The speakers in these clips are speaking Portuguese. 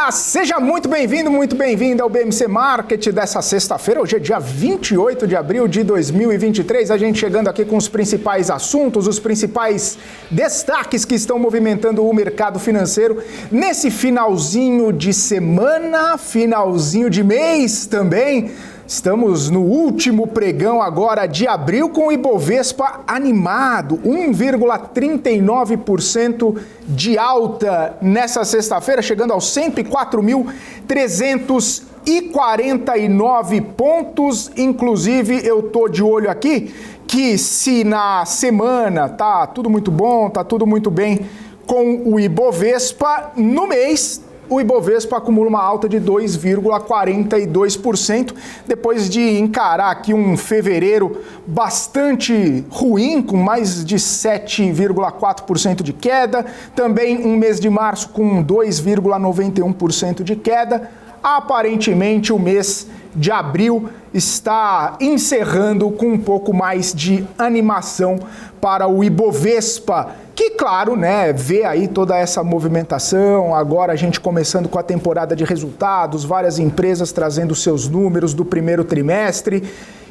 Olá, seja muito bem-vindo ao BMC Market dessa sexta-feira. Hoje é dia 28 de abril de 2023. A gente chegando aqui com os principais assuntos, os principais destaques que estão movimentando o mercado financeiro nesse finalzinho de semana, finalzinho de mês também. Estamos no último pregão agora de abril com o Ibovespa animado, 1,39% de alta nessa sexta-feira, chegando aos 104.349 pontos. Inclusive, eu tô de olho aqui que se na semana tá tudo muito bom, tá tudo muito bem com o Ibovespa, no mês o Ibovespa acumula uma alta de 2,42%, depois de encarar aqui um fevereiro bastante ruim, com mais de 7,4% de queda, também um mês de março com 2,91% de queda. Aparentemente, o mês de abril está encerrando com um pouco mais de animação para o Ibovespa, que, claro, né, vê aí toda essa movimentação, agora a gente começando com a temporada de resultados, várias empresas trazendo seus números do primeiro trimestre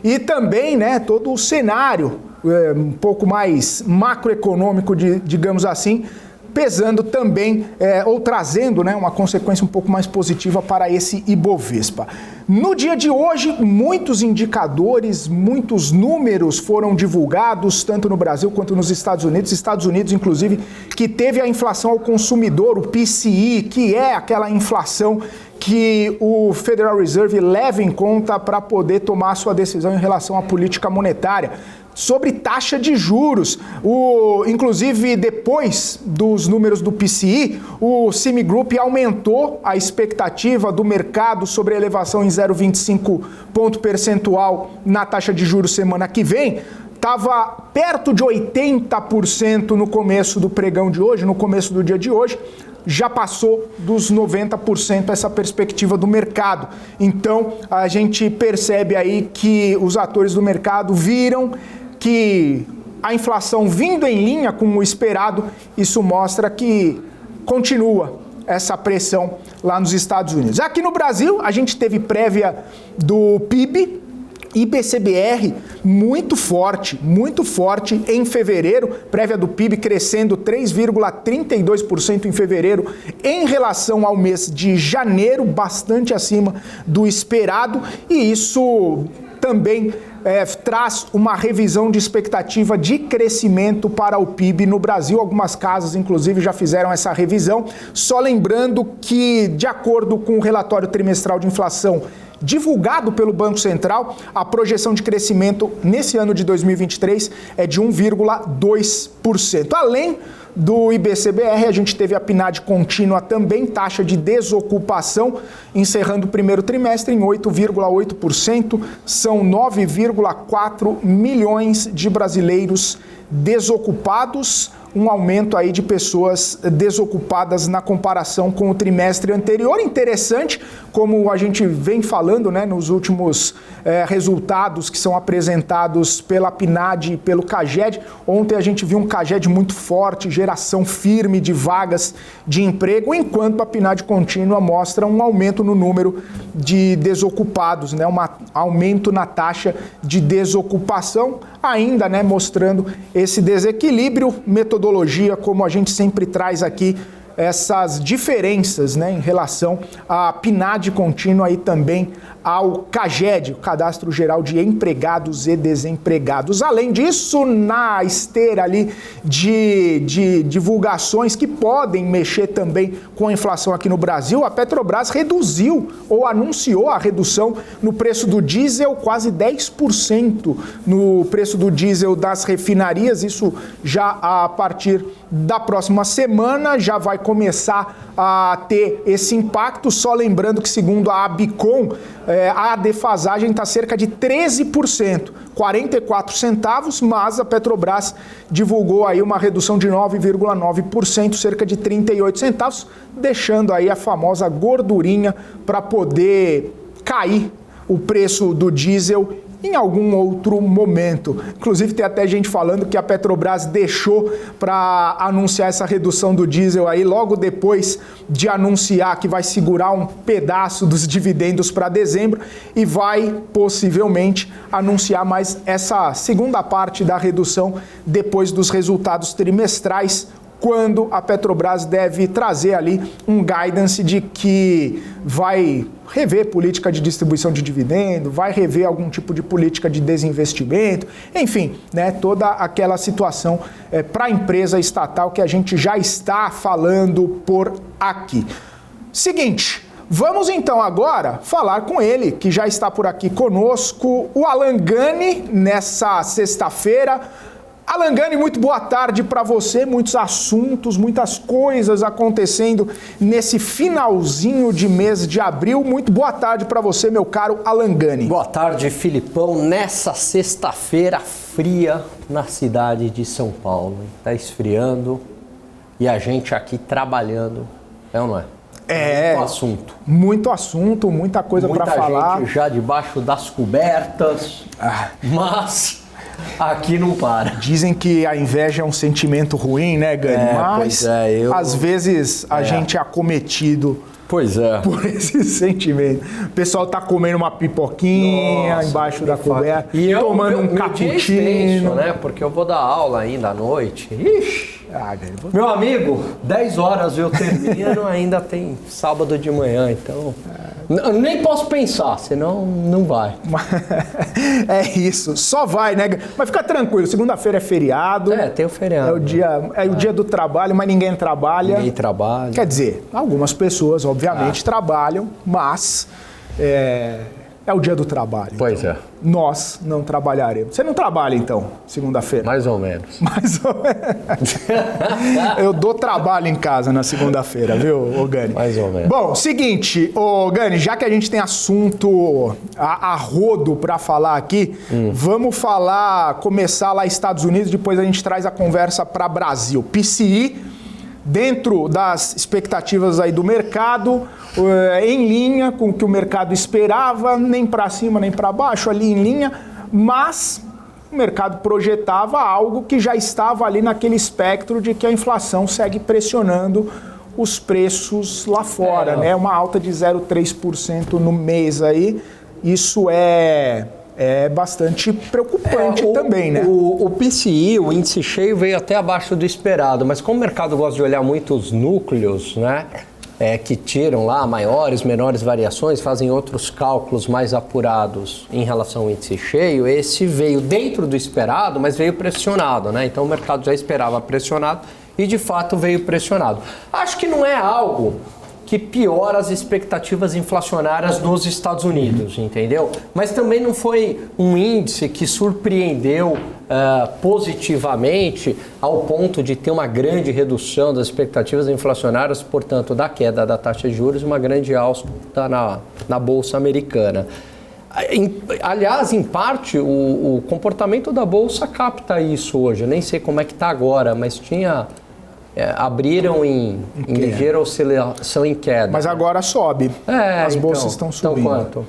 e também, né, todo o cenário um pouco mais macroeconômico, digamos assim, pesando também, ou trazendo, né, uma consequência um pouco mais positiva para esse Ibovespa. No dia de hoje, muitos indicadores, muitos números foram divulgados, tanto no Brasil quanto nos Estados Unidos. Estados Unidos, inclusive, que teve a inflação ao consumidor, o PCE, que é aquela inflação que o Federal Reserve leva em conta para poder tomar sua decisão em relação à política monetária. Sobre taxa de juros, inclusive depois dos números do PCE, o Citigroup aumentou a expectativa do mercado sobre a elevação em 0,25 ponto percentual na taxa de juros semana que vem. Estava perto de 80% no começo do pregão de hoje, no começo do dia de hoje. Já passou dos 90% essa perspectiva do mercado. Então, a gente percebe aí que os atores do mercado viram que a inflação vindo em linha com o esperado, isso mostra que continua essa pressão lá nos Estados Unidos. Aqui no Brasil, a gente teve prévia do PIB, IPCBR muito forte em fevereiro, prévia do PIB crescendo 3,32% em fevereiro em relação ao mês de janeiro, bastante acima do esperado, e isso também traz uma revisão de expectativa de crescimento para o PIB no Brasil. Algumas casas, inclusive, já fizeram essa revisão. Só lembrando que, de acordo com o relatório trimestral de inflação divulgado pelo Banco Central, a projeção de crescimento nesse ano de 2023 é de 1,2%. Além do IBCBR, a gente teve a PNAD contínua também, taxa de desocupação, encerrando o primeiro trimestre em 8,8%. São 9,4 milhões de brasileiros desocupados, um aumento aí de pessoas desocupadas na comparação com o trimestre anterior. Interessante, como a gente vem falando, né, nos últimos resultados que são apresentados pela PNAD e pelo CAGED. Ontem a gente viu um CAGED muito forte, geração firme de vagas de emprego, enquanto a PNAD contínua mostra um aumento no número de desocupados, né, um aumento na taxa de desocupação, ainda, né, mostrando esse desequilíbrio. Metodologia, como a gente sempre traz aqui, essas diferenças, né, em relação à PNAD contínua e também ao CAGED, o Cadastro Geral de Empregados e Desempregados. Além disso, na esteira ali de divulgações que podem mexer também com a inflação aqui no Brasil, a Petrobras reduziu ou anunciou a redução no preço do diesel, quase 10% no preço do diesel das refinarias. Isso já a partir da próxima semana já vai começar a ter esse impacto. Só lembrando que, segundo a Abicom, a defasagem está cerca de 13%, 44 centavos, mas a Petrobras divulgou aí uma redução de 9,9%, cerca de 38 centavos, deixando aí a famosa gordurinha para poder cair o preço do diesel em algum outro momento. Inclusive tem até gente falando que a Petrobras deixou para anunciar essa redução do diesel aí logo depois de anunciar que vai segurar um pedaço dos dividendos para dezembro e vai possivelmente anunciar mais essa segunda parte da redução depois dos resultados trimestrais, quando a Petrobras deve trazer ali um guidance de que vai rever política de distribuição de dividendo, vai rever algum tipo de política de desinvestimento, enfim, né, toda aquela situação para a empresa estatal que a gente já está falando por aqui. Seguinte, vamos então agora falar com ele, que já está por aqui conosco, o Alan Gani, nessa sexta-feira. Alan Gani, muito boa tarde para você, muitos assuntos, muitas coisas acontecendo nesse finalzinho de mês de abril. Muito boa tarde para você, meu caro Alan Gani. Boa tarde, Filipão, nessa sexta-feira fria na cidade de São Paulo. Tá esfriando e a gente aqui trabalhando, é ou não é? Muito assunto, muita coisa para falar. Muita gente já debaixo das cobertas, mas aqui não para. Dizem que a inveja é um sentimento ruim, né, Gani? Mas às vezes a gente é acometido por esse sentimento. O pessoal tá comendo uma pipoquinha embaixo da coberta, e tomando um cappuccino, né? Porque eu vou dar aula ainda à noite. Ixi! Meu amigo, 10 horas eu termino, ainda tem sábado de manhã, então nem posso pensar, senão não vai. É isso, só vai, né? Mas fica tranquilo, segunda-feira é feriado. Tem o feriado. É o dia do trabalho, mas ninguém trabalha. Ninguém trabalha. Quer dizer, algumas pessoas, obviamente, trabalham, mas é o dia do trabalho. Pois então, nós não trabalharemos. Você não trabalha, então, segunda-feira? Mais ou menos. Mais ou menos. Eu dou trabalho em casa na segunda-feira, viu, ô Gani? Mais ou menos. Bom, seguinte, ô Gani, já que a gente tem assunto a rodo para falar aqui, vamos começar lá Estados Unidos, depois a gente traz a conversa para Brasil. PCI, dentro das expectativas aí do mercado, em linha com o que o mercado esperava, nem para cima nem para baixo, ali em linha, mas o mercado projetava algo que já estava ali naquele espectro de que a inflação segue pressionando os preços lá fora, né? Uma alta de 0,3% no mês aí, isso é bastante preocupante também, né? O PCI, o índice cheio, veio até abaixo do esperado, mas como o mercado gosta de olhar muito os núcleos, né? Que tiram lá maiores, menores variações, fazem outros cálculos mais apurados em relação ao índice cheio, esse veio dentro do esperado, mas veio pressionado, né? Então o mercado já esperava pressionado e de fato veio pressionado. Acho que não é algo que piora as expectativas inflacionárias dos Estados Unidos, entendeu? Mas também não foi um índice que surpreendeu positivamente ao ponto de ter uma grande redução das expectativas inflacionárias, portanto, da queda da taxa de juros e uma grande alta na Bolsa Americana. Aliás, em parte, o comportamento da Bolsa capta isso hoje. Eu nem sei como é que está agora, mas abriram em ligeira oscilação em queda. Mas agora sobe. As bolsas estão subindo. Então quanto?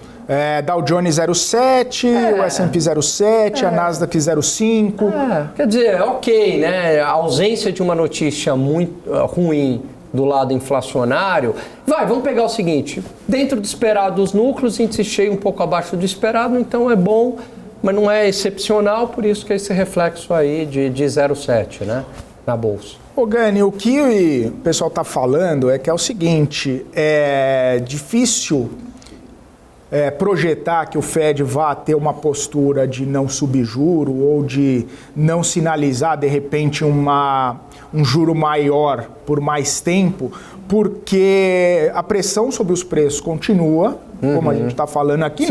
Dow Jones 0,7, o S&P 0,7, a Nasdaq 0,5. Quer dizer, ok, né? A ausência de uma notícia muito ruim do lado inflacionário. Vamos pegar o seguinte, dentro do esperado dos núcleos, índice cheio um pouco abaixo do esperado, então é bom, mas não é excepcional, por isso que é esse reflexo aí de 0,7, né? Na bolsa. Ô Gani, o que o pessoal está falando é que é o seguinte, é difícil projetar que o Fed vá ter uma postura de não subir juro ou de não sinalizar, de repente, um juro maior por mais tempo, porque a pressão sobre os preços continua, como a gente está falando aqui,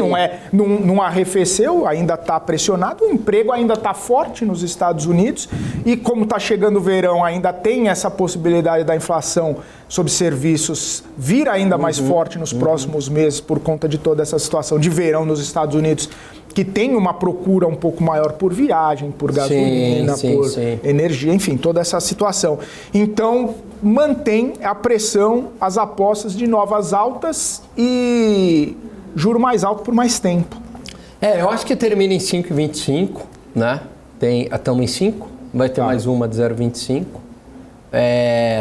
não arrefeceu, ainda está pressionado, o emprego ainda está forte nos Estados Unidos e como está chegando o verão, ainda tem essa possibilidade da inflação sobre serviços vir ainda mais forte nos próximos meses por conta de toda essa situação de verão nos Estados Unidos, que tem uma procura um pouco maior por viagem, por gasolina, por energia, enfim, toda essa situação. Então, mantém a pressão, as apostas de novas altas e juro mais alto por mais tempo. Eu acho que termina em 5,25, né? Estamos em 5, vai ter mais uma de 0,25.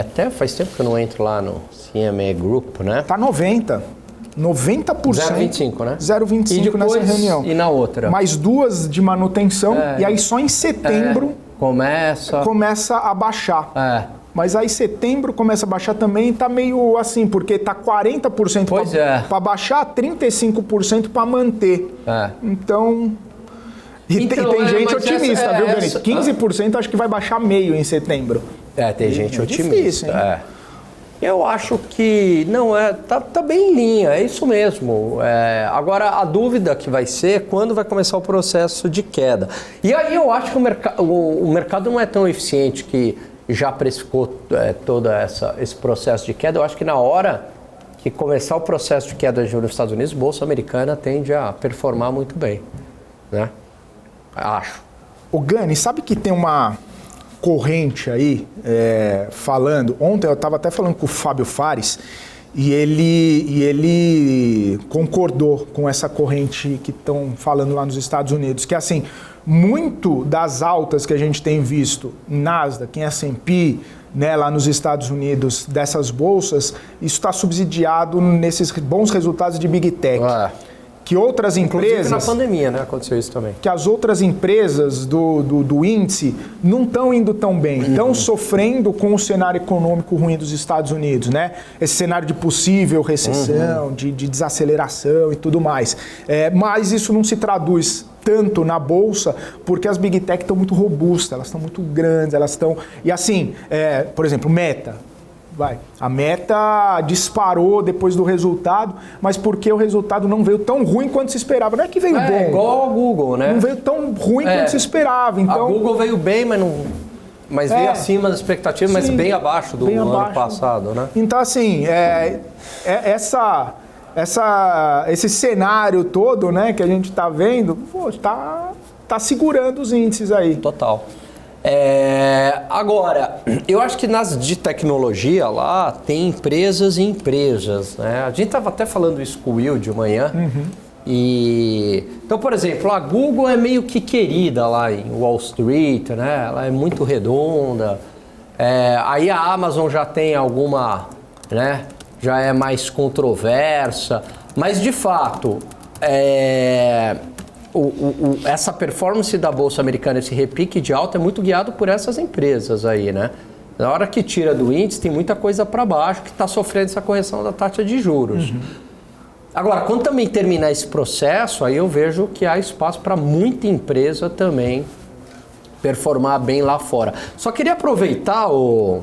Até faz tempo que eu não entro lá no CME Group, né? Tá 90%. 90%. 0,25, né? 0,25 nessa reunião. E na outra? Mais 2 de manutenção, e aí só em setembro começa a baixar. Mas aí setembro começa a baixar também, tá meio assim, porque tá 40% para baixar, 35% para manter. Então... E tem gente otimista, viu, Benito? 15% acho que vai baixar meio em setembro. Tem gente otimista. Difícil, hein? Eu acho que tá bem em linha, é isso mesmo. Agora, a dúvida que vai ser quando vai começar o processo de queda. E aí eu acho que o mercado não é tão eficiente que já precificou todo esse processo de queda. Eu acho que na hora que começar o processo de queda de juros nos Estados Unidos, a Bolsa Americana tende a performar muito bem, né? Acho. O Gani, sabe que tem uma corrente aí falando... Ontem eu estava até falando com o Fábio Fares e ele concordou com essa corrente que estão falando lá nos Estados Unidos, que assim, muito das altas que a gente tem visto em Nasdaq, em S&P, né, lá nos Estados Unidos, dessas bolsas, isso está subsidiado nesses bons resultados de Big Tech. Que outras empresas... Inclusive na pandemia, né? Aconteceu isso também. Que as outras empresas do índice não estão indo tão bem. Estão sofrendo com o cenário econômico ruim dos Estados Unidos, né? Esse cenário de possível recessão, de desaceleração e tudo mais. Mas isso não se traduz tanto na bolsa, porque as Big Tech estão muito robustas, elas estão muito grandes, elas estão... E assim, por exemplo, Meta... A Meta disparou depois do resultado, mas porque o resultado não veio tão ruim quanto se esperava. Não é que veio bom. Igual ao Google, né? Não veio tão ruim quanto se esperava. Então... A Google veio bem, mas veio acima das expectativas, mas bem abaixo do ano passado, né? Então, assim, esse cenário todo, né, que a gente está vendo, tá segurando os índices aí. Total. Agora, eu acho que nas de tecnologia lá tem empresas e empresas, né? A gente estava até falando isso com o Will de manhã. Então, por exemplo, a Google é meio que querida lá em Wall Street, né? Ela é muito redonda. Aí a Amazon já tem alguma, né? Já é mais controversa. Mas, de fato, essa performance da Bolsa Americana, esse repique de alta é muito guiado por essas empresas aí, né? Na hora que tira do índice, tem muita coisa para baixo que está sofrendo essa correção da taxa de juros. Agora, quando também terminar esse processo, aí eu vejo que há espaço para muita empresa também performar bem lá fora. Só queria aproveitar, o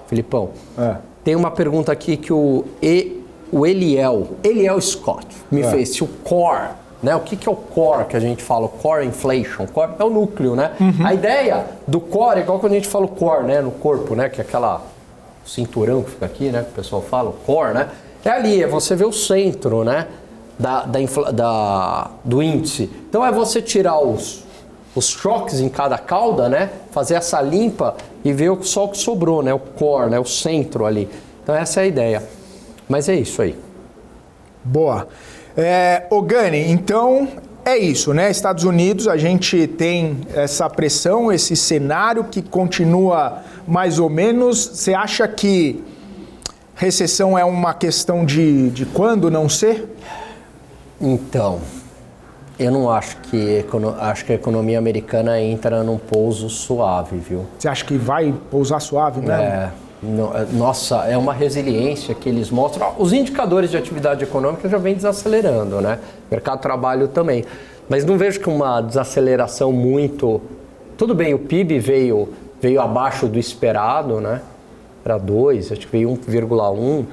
Filipão, tem uma pergunta aqui que o Eliel Scott me fez, se o core... Né? O que é o core que a gente fala? O core inflation. Core é o núcleo, né? A ideia do core é igual quando a gente fala o core, né? No corpo, né? Que é aquela cinturão que fica aqui, né? Que o pessoal fala, o core, né? É ali, é você ver o centro, né? Do índice. Então é você tirar os choques em cada cauda, né? Fazer essa limpa e ver só o que sobrou, né? O core, né? O centro ali. Então essa é a ideia. Mas é isso aí. Boa. Ô Gani, então é isso, né? Estados Unidos, a gente tem essa pressão, esse cenário que continua mais ou menos. Você acha que recessão é uma questão de quando não ser? Então, eu não acho que a economia americana entra num pouso suave, viu? Você acha que vai pousar suave, né? Nossa, é uma resiliência que eles mostram. Os indicadores de atividade econômica já vêm desacelerando, né? Mercado de trabalho também. Mas não vejo que uma desaceleração muito... Tudo bem, o PIB veio abaixo do esperado, né? Para 2, acho que veio 1,1,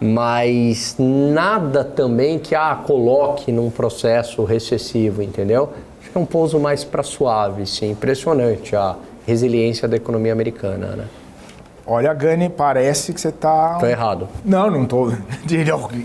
mas nada também que coloque num processo recessivo, entendeu? Acho que é um pouso mais para suave, sim. Impressionante a resiliência da economia americana, né? Olha, Gani, parece que você tá... Tô errado. Não tô...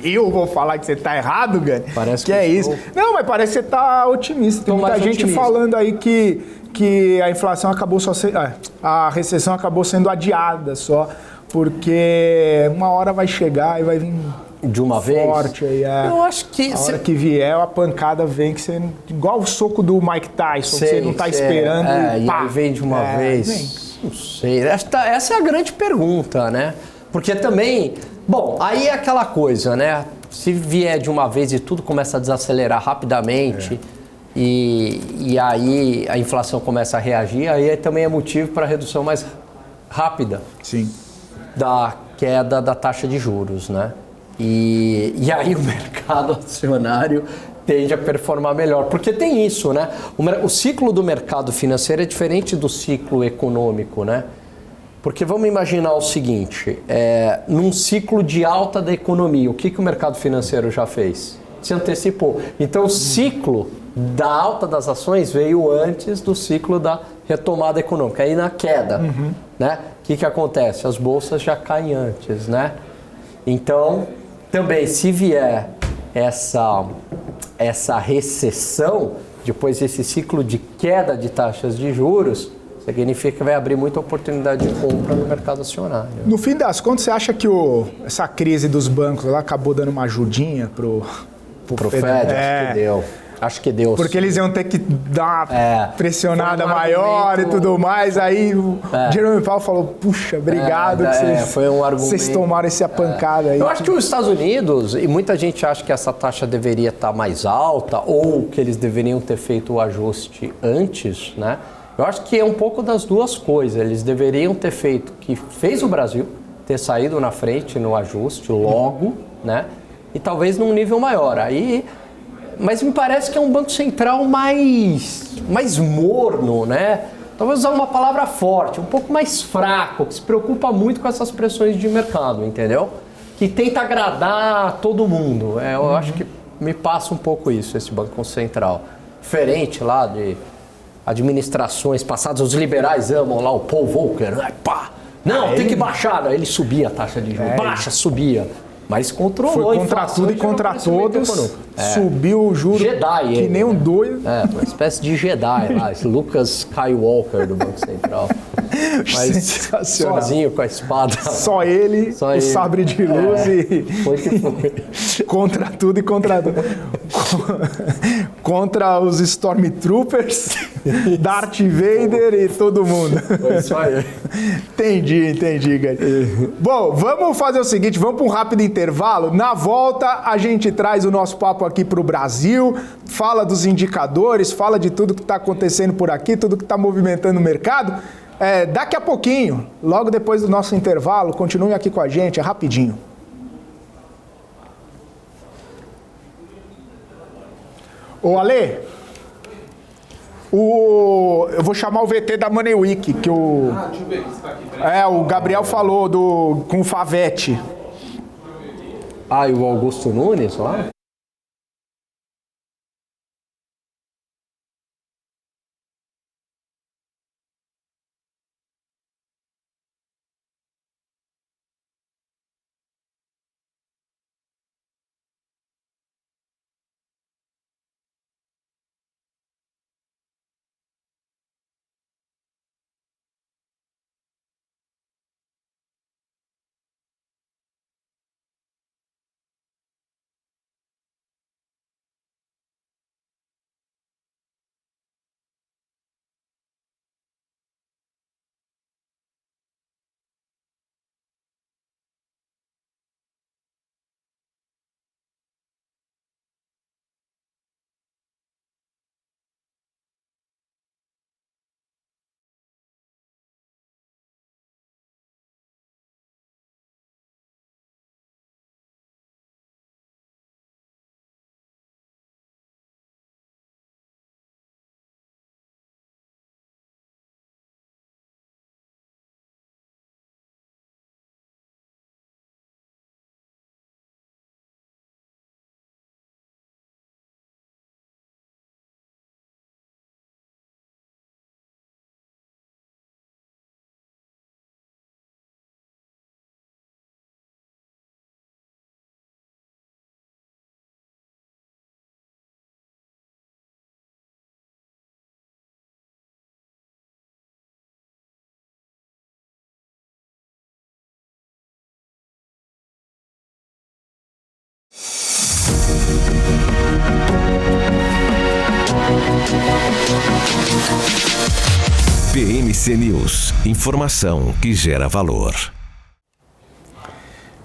Eu vou falar que você tá errado, Gani? Parece que é isso. Não, mas parece que você tá otimista. Tem muita gente falando aí que a inflação acabou só sendo... A recessão acabou sendo adiada só, porque uma hora vai chegar e vai vir de uma vez. Forte aí, Eu acho que... A hora que vier, a pancada vem, que você... Igual o soco do Mike Tyson, que você não tá esperando. E aí vem de uma vez. Vem. Não sei. Essa é a grande pergunta, né? Porque também... Bom, aí é aquela coisa, né? Se vier de uma vez e tudo começa a desacelerar rapidamente... E aí a inflação começa a reagir, aí também é motivo para redução mais rápida da queda da taxa de juros, né? E aí o mercado acionário tende a performar melhor, porque tem isso, né? O ciclo do mercado financeiro é diferente do ciclo econômico, né? Porque vamos imaginar o seguinte, num ciclo de alta da economia, o que o mercado financeiro já fez? Se antecipou. Então o ciclo da alta das ações veio antes do ciclo da retomada econômica. Aí na queda, né? O que acontece? As bolsas já caem antes, né? Então, também, se vier essa recessão, depois desse ciclo de queda de taxas de juros, significa que vai abrir muita oportunidade de compra no mercado acionário. No fim das contas, você acha que essa crise dos bancos lá acabou dando uma ajudinha pro Fed? Acho que deu. Porque eles iam ter que dar uma pressionada maior e tudo mais. Aí o Jerome Powell falou, puxa, obrigado que vocês tomaram essa pancada aí. Eu acho que os Estados Unidos, e muita gente acha que essa taxa deveria estar mais alta ou que eles deveriam ter feito o ajuste antes, né? Eu acho que é um pouco das duas coisas. Eles deveriam ter feito o que fez o Brasil, ter saído na frente no ajuste logo, né? E talvez num nível maior. Mas me parece que é um banco central mais morno, né? Talvez usar uma palavra forte, um pouco mais fraco, que se preocupa muito com essas pressões de mercado, entendeu? Que tenta agradar todo mundo. Eu acho que me passa um pouco isso, esse banco central. Diferente lá de administrações passadas, os liberais amam lá o Paul Volcker, né? Pá! Não, tem que baixar. Ele subia a taxa de juros, subia. Mas controlou. Foi contra tudo e contra todos. Subiu o juro Jedi, que nem um doido. Uma espécie de Jedi lá, esse Lucas Skywalker do Banco Central. Mas sensacional. Sozinho com a espada. Só ele, o sabre de luz e... Foi que foi. Contra tudo e contra tudo. Contra os Stormtroopers, Darth Vader e todo mundo. Foi isso aí. Entendi, Gary. Bom, vamos fazer o seguinte, vamos para um rápido intervalo. Na volta, a gente traz o nosso papo aqui para o Brasil, fala dos indicadores, fala de tudo que está acontecendo por aqui, tudo que está movimentando o mercado. Daqui a pouquinho, logo depois do nosso intervalo, continue aqui com a gente, é rapidinho. Ô Ale, eu vou chamar o VT da Money Week, que deixa eu ver se tá aqui. O Gabriel falou com o Favete. E o Augusto Nunes lá? BMC News, informação que gera valor.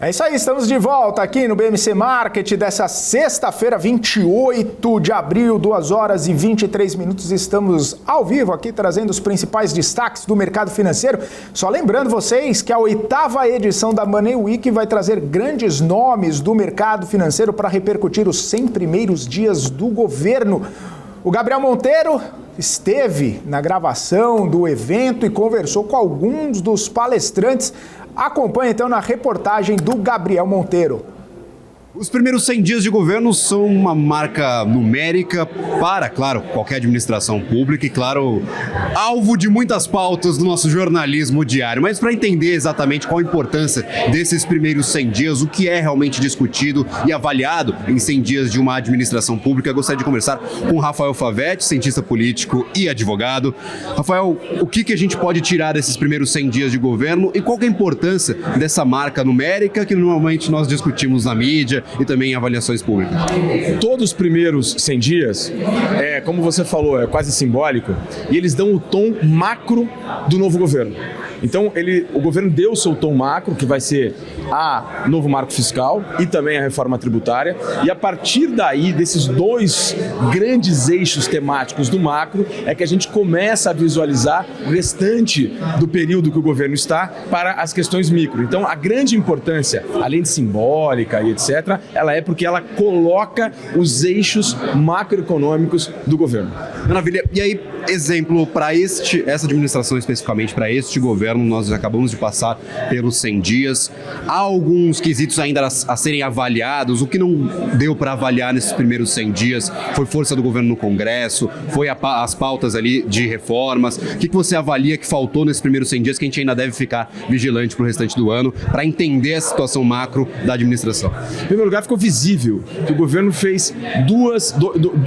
É isso aí, estamos de volta aqui no BMC Market dessa sexta-feira, 28 de abril, 2 horas e 23 minutos. Estamos ao vivo aqui trazendo os principais destaques do mercado financeiro. Só lembrando vocês que a 8ª edição da Money Week vai trazer grandes nomes do mercado financeiro para repercutir os 100 primeiros dias do governo. O Gabriel Monteiro esteve na gravação do evento e conversou com alguns dos palestrantes. Acompanhe então na reportagem do Gabriel Monteiro. Os primeiros 100 dias de governo são uma marca numérica para, claro, qualquer administração pública e, claro, alvo de muitas pautas do nosso jornalismo diário. Mas para entender exatamente qual a importância desses primeiros 100 dias, o que é realmente discutido e avaliado em 100 dias de uma administração pública, eu gostaria de conversar com Rafael Favetti, cientista político e advogado. Rafael, o que a gente pode tirar desses primeiros 100 dias de governo e qual que é a importância dessa marca numérica que normalmente nós discutimos na mídia e também em avaliações públicas? Todos os primeiros 100 dias, como você falou, é quase simbólico, e eles dão o tom macro do novo governo. Então, o governo deu o seu tom macro, que vai ser o novo marco fiscal e também a reforma tributária, e a partir daí, desses dois grandes eixos temáticos do macro, é que a gente começa a visualizar o restante do período que o governo está para as questões micro. Então, a grande importância, além de simbólica e etc., ela é porque ela coloca os eixos macroeconômicos do governo. Maravilha. E aí, exemplo, para essa administração especificamente, para este governo, nós acabamos de passar pelos 100 dias. Há alguns quesitos ainda a serem avaliados. O que não deu para avaliar nesses primeiros 100 dias foi força do governo no Congresso, foi as pautas ali de reformas. O que você avalia que faltou nesses primeiros 100 dias que a gente ainda deve ficar vigilante para o restante do ano para entender a situação macro da administração? Em primeiro lugar, ficou visível que o governo fez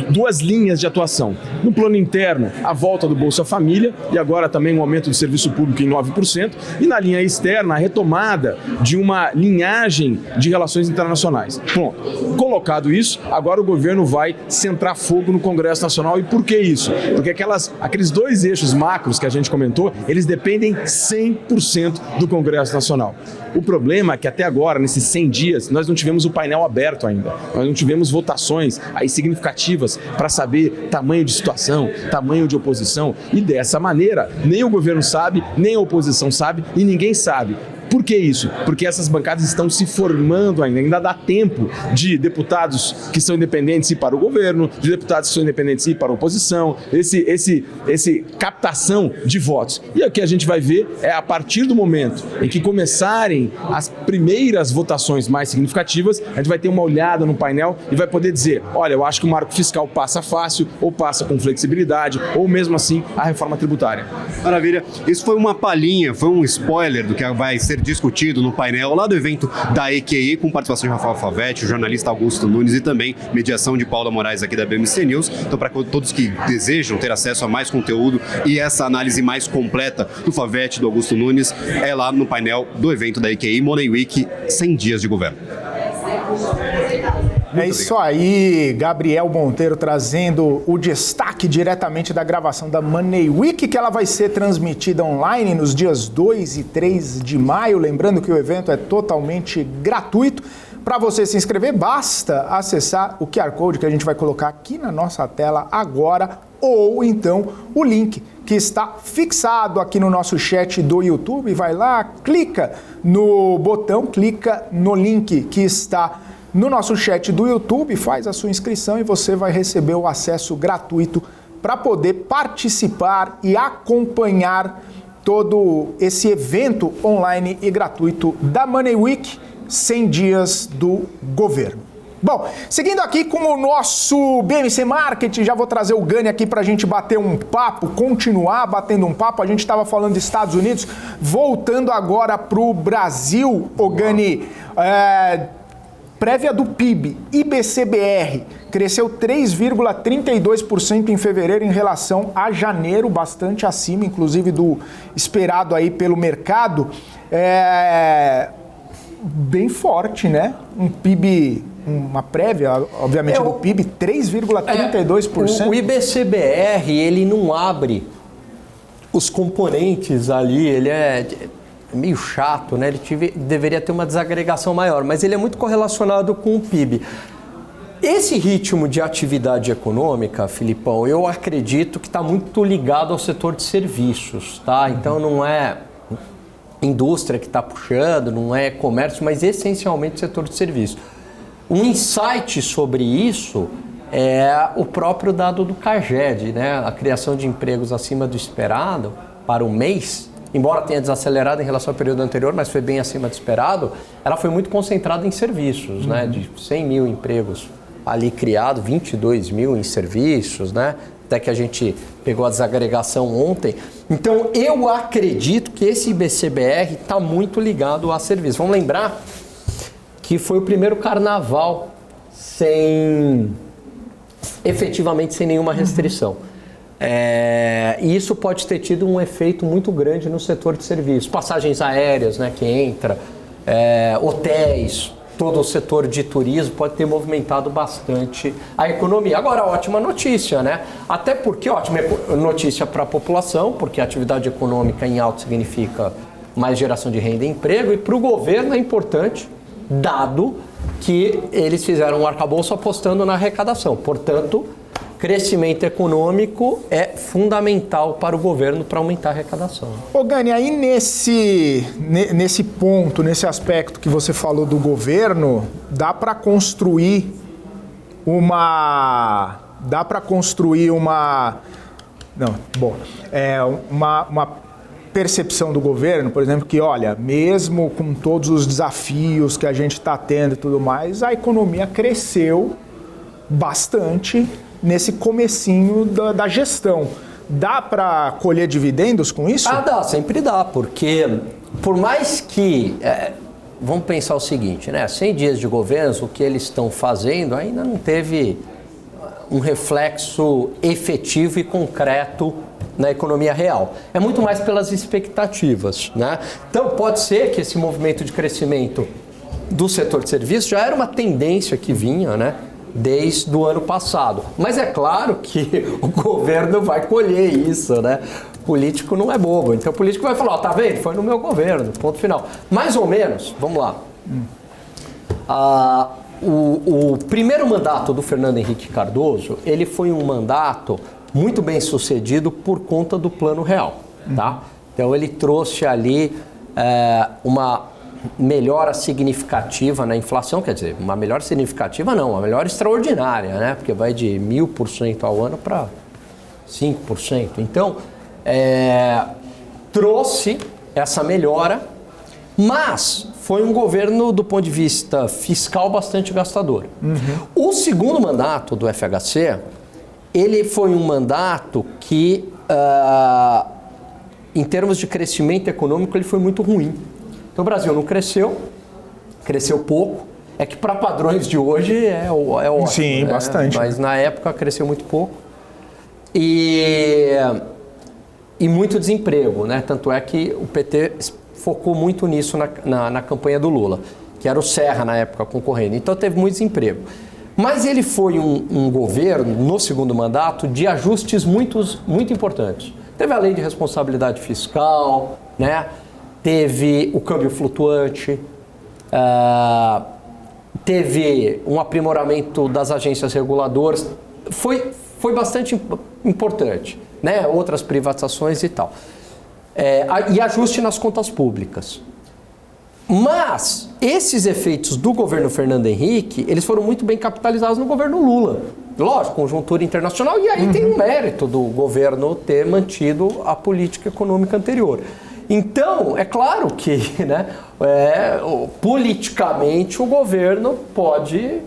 duas linhas de atuação. No plano interno, a volta do Bolsa Família e agora também um aumento do serviço público em 9%. E na linha externa, a retomada de uma linhagem de relações internacionais. Pronto. Colocado isso, agora o governo vai centrar fogo no Congresso Nacional. E por que isso? Porque aqueles dois eixos macros que a gente comentou, eles dependem 100% do Congresso Nacional. O problema é que até agora, nesses 100 dias, nós não tivemos o painel aberto ainda. Nós não tivemos votações aí significativas para saber tamanho de situação, tamanho de oposição. E dessa maneira, nem o governo sabe, nem a oposição sabe e ninguém sabe. Por que isso? Porque essas bancadas estão se formando ainda dá tempo de deputados que são independentes ir para o governo, de deputados que são independentes ir para a oposição, esse captação de votos. E o que a gente vai ver é a partir do momento em que começarem as primeiras votações mais significativas, a gente vai ter uma olhada no painel e vai poder dizer, olha, eu acho que o marco fiscal passa fácil, ou passa com flexibilidade, ou mesmo assim a reforma tributária. Maravilha. Isso foi uma palhinha, foi um spoiler do que vai ser discutido no painel lá do evento da EQI, com participação de Rafael Favetti, o jornalista Augusto Nunes e também mediação de Paula Moraes aqui da BMC News. Então, para todos que desejam ter acesso a mais conteúdo e essa análise mais completa do Favetti e do Augusto Nunes, é lá no painel do evento da EQI, Money Week, 100 dias de governo. É isso aí, Gabriel Monteiro trazendo o destaque diretamente da gravação da Money Week, que ela vai ser transmitida online nos dias 2 e 3 de maio. Lembrando que o evento é totalmente gratuito. Para você se inscrever, basta acessar o QR Code que a gente vai colocar aqui na nossa tela agora, ou então o link que está fixado aqui no nosso chat do YouTube. Vai lá, clica no botão, clica no link que está no nosso chat do YouTube, faz a sua inscrição e você vai receber o acesso gratuito para poder participar e acompanhar todo esse evento online e gratuito da Money Week, 100 dias do governo. Bom, seguindo aqui com o nosso BMC Market, já vou trazer o Gani aqui para a gente bater um papo, continuar batendo um papo. A gente estava falando dos Estados Unidos, voltando agora para o Brasil, o Gani. Prévia do PIB, IBCBR, cresceu 3,32% em fevereiro em relação a janeiro, bastante acima, inclusive, do esperado aí pelo mercado. Bem forte, né? Um PIB uma prévia, obviamente, do PIB, 3,32%. O IBCBR, ele não abre os componentes ali, ele é meio chato, né? Ele deveria ter uma desagregação maior, mas ele é muito correlacionado com o PIB. Esse ritmo de atividade econômica, Filipão, eu acredito que está muito ligado ao setor de serviços, tá? Então não é indústria que está puxando, não é comércio, mas essencialmente setor de serviços. Um insight sobre isso é o próprio dado do CAGED, né? A criação de empregos acima do esperado para o mês, embora tenha desacelerado em relação ao período anterior, mas foi bem acima do esperado, ela foi muito concentrada em serviços, né? De 100 mil empregos ali criado, 22 mil em serviços, né? Até que a gente pegou a desagregação ontem. Então, eu acredito que esse IBCBR está muito ligado a serviços. Vamos lembrar que foi o primeiro carnaval efetivamente sem nenhuma restrição. E isso pode ter tido um efeito muito grande no setor de serviços. Passagens aéreas, né, que entra, hotéis, todo o setor de turismo pode ter movimentado bastante a economia. Agora, ótima notícia, né? Até porque, ótima notícia para a população, porque a atividade econômica em alto significa mais geração de renda e emprego, e para o governo é importante, dado que eles fizeram um arcabouço apostando na arrecadação. Portanto, crescimento econômico é fundamental para o governo para aumentar a arrecadação. Ô Gani, aí nesse ponto, nesse aspecto que você falou do governo, dá para construir uma percepção do governo, por exemplo, que olha, mesmo com todos os desafios que a gente está tendo e tudo mais, a economia cresceu bastante nesse comecinho da gestão. Dá para colher dividendos com isso? Dá, sempre dá, porque por mais que... vamos pensar o seguinte, né? 100 dias de governo, o que eles estão fazendo ainda não teve um reflexo efetivo e concreto na economia real. É muito mais pelas expectativas, né? Então pode ser que esse movimento de crescimento do setor de serviços já era uma tendência que vinha, né? Desde o ano passado. Mas é claro que o governo vai colher isso, né? O político não é bobo. Então o político vai falar, tá vendo? Foi no meu governo, ponto final. Mais ou menos, vamos lá. O primeiro mandato do Fernando Henrique Cardoso, ele foi um mandato muito bem sucedido por conta do Plano Real, tá? Então ele trouxe ali uma melhora significativa na inflação, quer dizer, uma melhora significativa não, uma melhora extraordinária, né? Porque vai de 1000% ao ano para 5%. Então, trouxe essa melhora, mas foi um governo, do ponto de vista fiscal, bastante gastador. O segundo mandato do FHC, ele foi um mandato que, em termos de crescimento econômico, ele foi muito ruim. Então o Brasil não cresceu pouco. É que para padrões de hoje é ótimo. Sim, né? Bastante. Mas na época cresceu muito pouco. E muito desemprego, né? Tanto é que o PT focou muito nisso na campanha do Lula, que era o Serra na época concorrendo. Então teve muito desemprego. Mas ele foi um governo, no segundo mandato, de ajustes muito importantes. Teve a lei de responsabilidade fiscal, né? Teve o câmbio flutuante, teve um aprimoramento das agências reguladoras, foi bastante importante, né? Outras privatizações e tal. E ajuste nas contas públicas. Mas esses efeitos do governo Fernando Henrique, eles foram muito bem capitalizados no governo Lula. Lógico, conjuntura internacional, e aí tem um mérito do governo ter mantido a política econômica anterior. Então, é claro que, né, politicamente o governo pode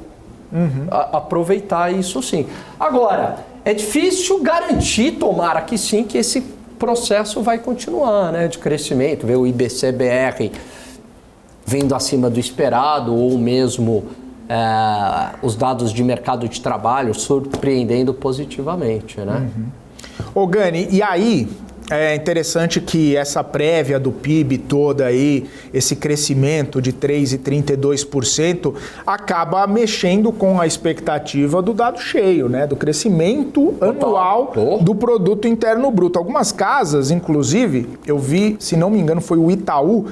aproveitar isso sim. Agora, é difícil garantir, tomara que sim, que esse processo vai continuar, né, de crescimento, ver o IBCBR vindo acima do esperado, ou mesmo os dados de mercado de trabalho surpreendendo positivamente, né? Ô Gani, e aí, é interessante que essa prévia do PIB toda aí, esse crescimento de 3,32%, acaba mexendo com a expectativa do dado cheio, né? Do crescimento anual do Produto Interno Bruto. Algumas casas, inclusive, eu vi, se não me engano, foi o Itaú,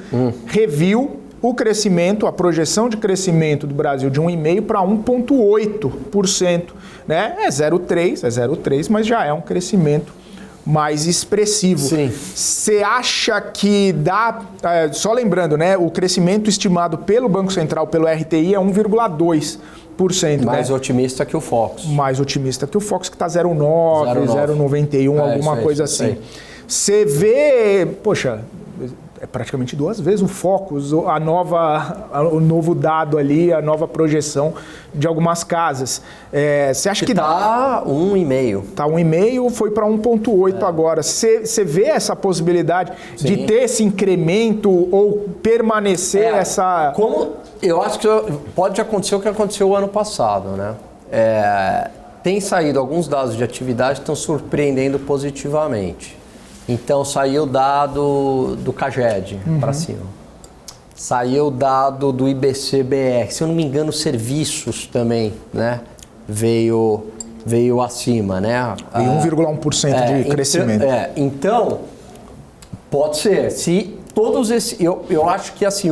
reviu o crescimento, a projeção de crescimento do Brasil de 1,5% para 1,8%. Né? É 0,3%, mas já é um crescimento mais expressivo. Você acha que dá... só lembrando, né? O crescimento estimado pelo Banco Central, pelo RTI, é 1,2%. Mais otimista que o Focus. Mais otimista que o Focus, que está 0,9%, 0,91%, alguma coisa assim. Você vê... Poxa... É praticamente 2 vezes o Focus, o novo dado ali, a nova projeção de algumas casas. Você acha que... Está 1,5%. Está 1,5%, foi para 1,8% agora. Você vê essa possibilidade de ter esse incremento ou permanecer essa... Como eu acho que pode acontecer o que aconteceu o ano passado, né? Tem saído alguns dados de atividade que estão surpreendendo positivamente. Então, saiu o dado do CAGED para cima. Saiu o dado do IBC-BR. Se eu não me engano, serviços também, né? Veio acima, né? Veio 1,1% de crescimento. Então, pode ser. Se todos esses... Eu acho que assim,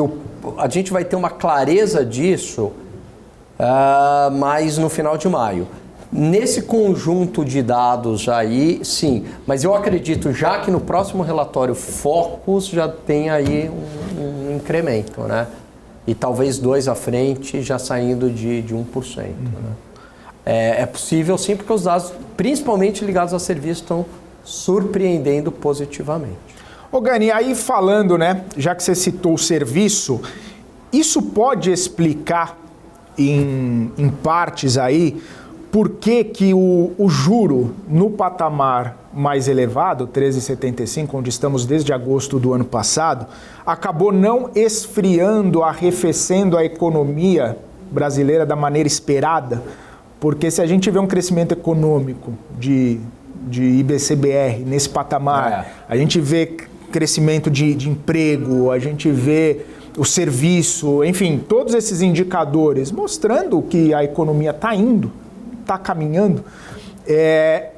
a gente vai ter uma clareza disso mais no final de maio. Nesse conjunto de dados aí, sim. Mas eu acredito já que no próximo relatório Focus já tem aí um incremento, né? E talvez 2 à frente já saindo de 1%. Né? É possível sim, porque os dados, principalmente ligados a serviços, estão surpreendendo positivamente. Ô Gani, aí falando, né, já que você citou o serviço, isso pode explicar em partes aí por que o juro no patamar mais elevado, 13,75, onde estamos desde agosto do ano passado, acabou não esfriando, arrefecendo a economia brasileira da maneira esperada? Porque se a gente vê um crescimento econômico de IBC-BR nesse patamar, a gente vê crescimento de emprego, a gente vê o serviço, enfim, todos esses indicadores mostrando que a economia está indo, está caminhando.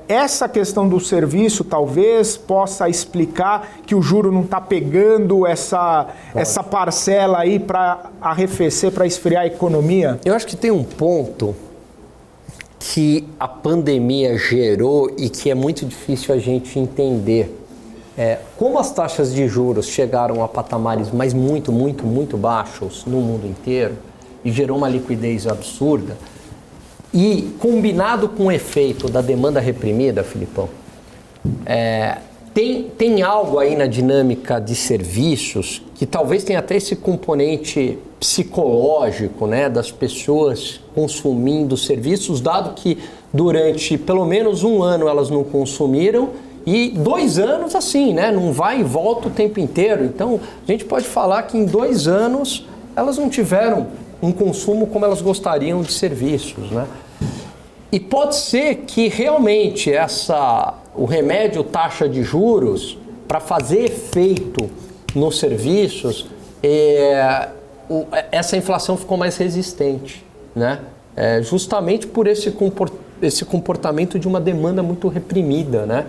Essa questão do serviço talvez possa explicar que o juro não está pegando essa parcela aí para arrefecer, para esfriar a economia? Eu acho que tem um ponto que a pandemia gerou e que é muito difícil a gente entender. Como as taxas de juros chegaram a patamares mas muito, muito, muito baixos no mundo inteiro e gerou uma liquidez absurda, e combinado com o efeito da demanda reprimida, Filipão, tem algo aí na dinâmica de serviços que talvez tenha até esse componente psicológico, né, das pessoas consumindo serviços, dado que durante pelo menos 1 ano elas não consumiram e 2 anos assim, né, não vai e volta o tempo inteiro. Então a gente pode falar que em 2 anos elas não tiveram um consumo como elas gostariam de serviços, né? E pode ser que realmente o remédio taxa de juros, para fazer efeito nos serviços, essa inflação ficou mais resistente, né? Justamente por esse comportamento de uma demanda muito reprimida, né?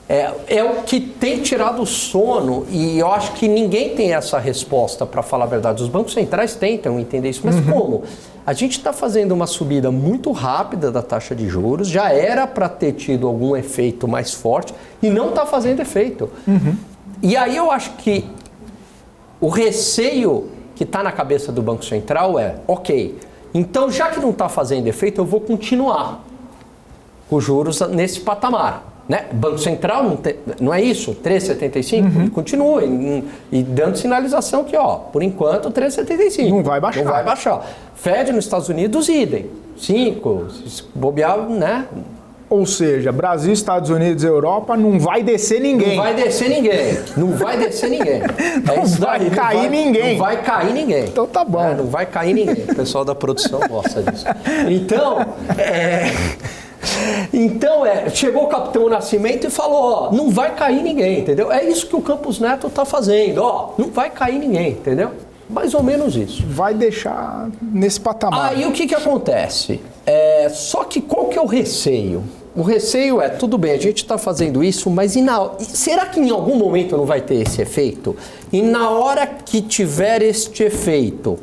É o que tem tirado o sono, e eu acho que ninguém tem essa resposta, para falar a verdade. Os bancos centrais tentam entender isso, mas como? A gente está fazendo uma subida muito rápida da taxa de juros, já era para ter tido algum efeito mais forte e não está fazendo efeito. E aí eu acho que o receio que está na cabeça do Banco Central ok, então já que não está fazendo efeito, eu vou continuar com os juros nesse patamar. Né? Banco Central não é isso? 3,75? Continua e dando sinalização que, por enquanto, 3,75. Não vai baixar. Não vai baixar. Fed nos Estados Unidos, idem. 5, se bobear, né? Ou seja, Brasil, Estados Unidos e Europa não vai descer ninguém. Não vai descer ninguém. Não vai descer ninguém. Não vai cair ninguém. Não vai cair ninguém. Então tá bom. Não vai cair ninguém. O pessoal da produção gosta disso. Então, Então, chegou o Capitão Nascimento e falou, ó, não vai cair ninguém, entendeu? É isso que o Campos Neto tá fazendo, ó, não vai cair ninguém, entendeu? Mais ou menos isso. Vai deixar nesse patamar. Aí o que acontece? Só que qual que é o receio? O receio tudo bem, a gente está fazendo isso, mas será que em algum momento não vai ter esse efeito? E na hora que tiver este efeito,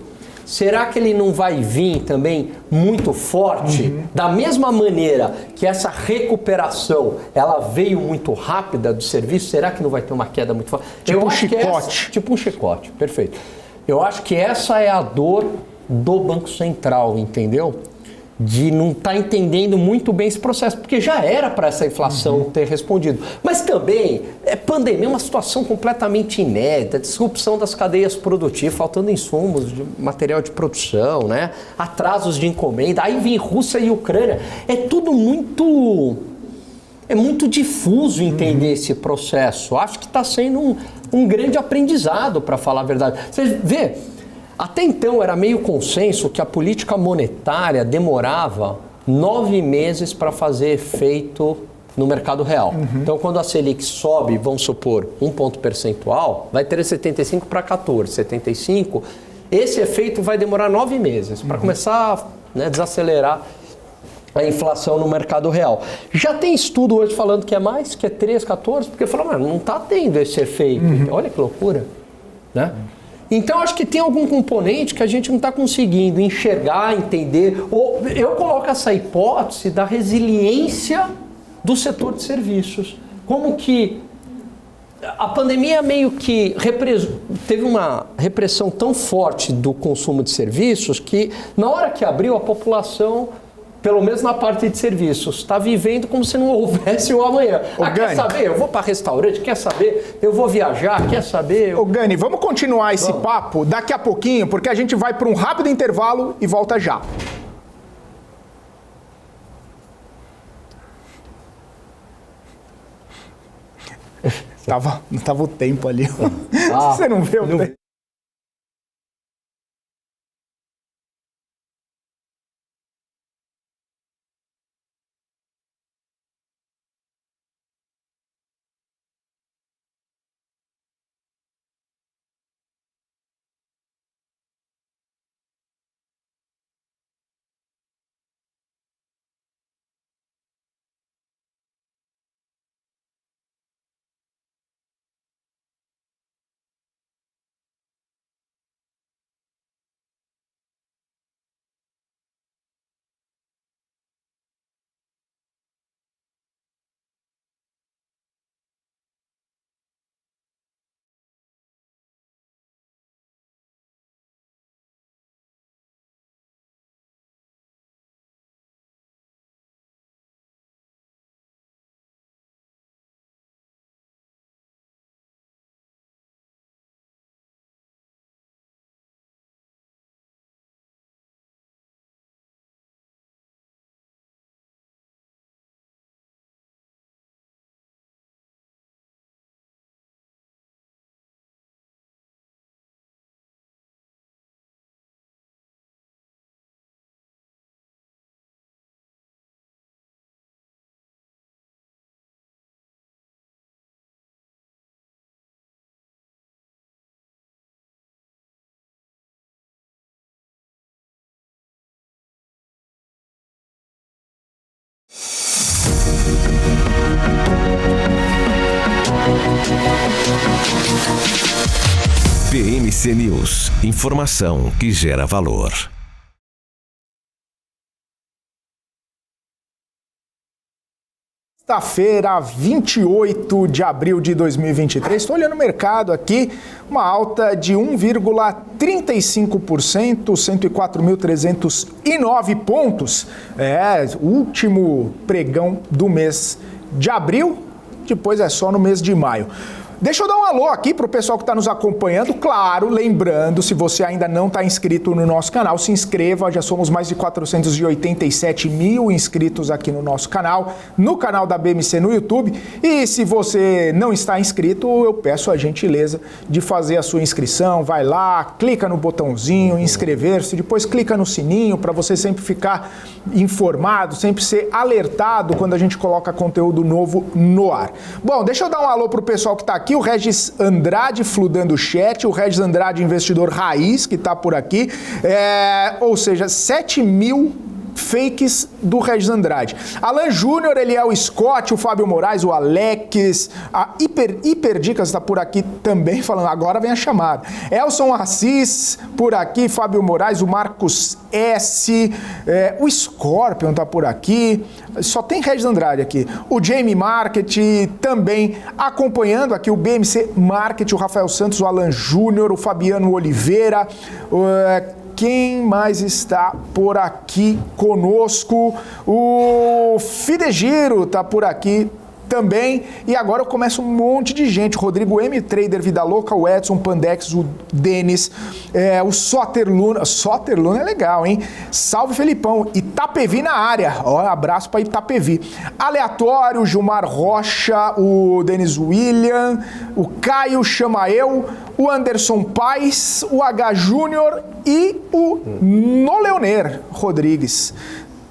será que ele não vai vir também muito forte? Da mesma maneira que essa recuperação, ela veio muito rápida do serviço, será que não vai ter uma queda muito forte? Tipo um chicote. Tipo um chicote, perfeito. Eu acho que essa é a dor do Banco Central, entendeu? De não estar entendendo muito bem esse processo, porque já era para essa inflação ter respondido. Mas também, pandemia é uma situação completamente inédita, disrupção das cadeias produtivas, faltando insumos, de material de produção, né? Atrasos de encomenda, aí vem Rússia e Ucrânia. É tudo muito difuso entender esse processo. Acho que está sendo um grande aprendizado, para falar a verdade. Você vê, até então era meio consenso que a política monetária demorava 9 meses para fazer efeito no mercado real. Então, quando a Selic sobe, vamos supor, 1 ponto percentual, vai ter 75 para 14, 75. Esse efeito vai demorar 9 meses para começar a desacelerar a inflação no mercado real. Já tem estudo hoje falando que é mais, que é 3, 14, porque fala, não está tendo esse efeito. Olha que loucura, né? Então, acho que tem algum componente que a gente não está conseguindo enxergar, entender. Ou eu coloco essa hipótese da resiliência do setor de serviços. Como que a pandemia meio que teve uma repressão tão forte do consumo de serviços que, na hora que abriu, a população, pelo menos na parte de serviços, está vivendo como se não houvesse um amanhã. Quer saber? Eu vou para restaurante, quer saber? Eu vou viajar, quer saber? Ô Gani, vamos continuar esse papo daqui a pouquinho, porque a gente vai para um rápido intervalo e volta já. Não tava o tempo ali. Você não vê o tempo? PMC News. Informação que gera valor. Sexta-feira, 28 de abril de 2023. Estou olhando o mercado aqui, uma alta de 1,35%, 104.309 pontos. O último pregão do mês de abril, depois é só no mês de maio. Deixa eu dar um alô aqui para o pessoal que está nos acompanhando. Claro, lembrando, se você ainda não está inscrito no nosso canal, se inscreva. Já somos mais de 487 mil inscritos aqui no nosso canal, no canal da BMC no YouTube. E se você não está inscrito, eu peço a gentileza de fazer a sua inscrição. Vai lá, clica no botãozinho, inscrever-se, depois clica no sininho para você sempre ficar informado, sempre ser alertado quando a gente coloca conteúdo novo no ar. Bom, deixa eu dar um alô pro pessoal que tá aqui, o Regis Andrade fludando o chat, o Regis Andrade, investidor raiz, que tá por aqui, ou seja, 7 mil fakes do Regis Andrade. Alan Júnior, ele é o Scott, o Fábio Moraes, o Alex, a Hiperdicas está por aqui também falando, agora vem a chamada. Elson Assis por aqui, Fábio Moraes, o Marcos S, o Scorpion está por aqui, só tem Regis Andrade aqui. O Jamie Market também acompanhando aqui o BMC Market, o Rafael Santos, o Alan Júnior, o Fabiano Oliveira, quem mais está por aqui conosco? O Fidegiro está por aqui também. E agora eu começo um monte de gente. O Rodrigo M, Trader Vida Louca, o Edson Pandex, o Denis, o Soter Luna. Soter Luna é legal, hein? Salve, Felipão. Itapevi na área. Ó, abraço para Itapevi. Aleatório, Gilmar Rocha, o Denis William, o Caio Chamael, o Anderson Paes, o H Júnior e o Noleoner Rodrigues.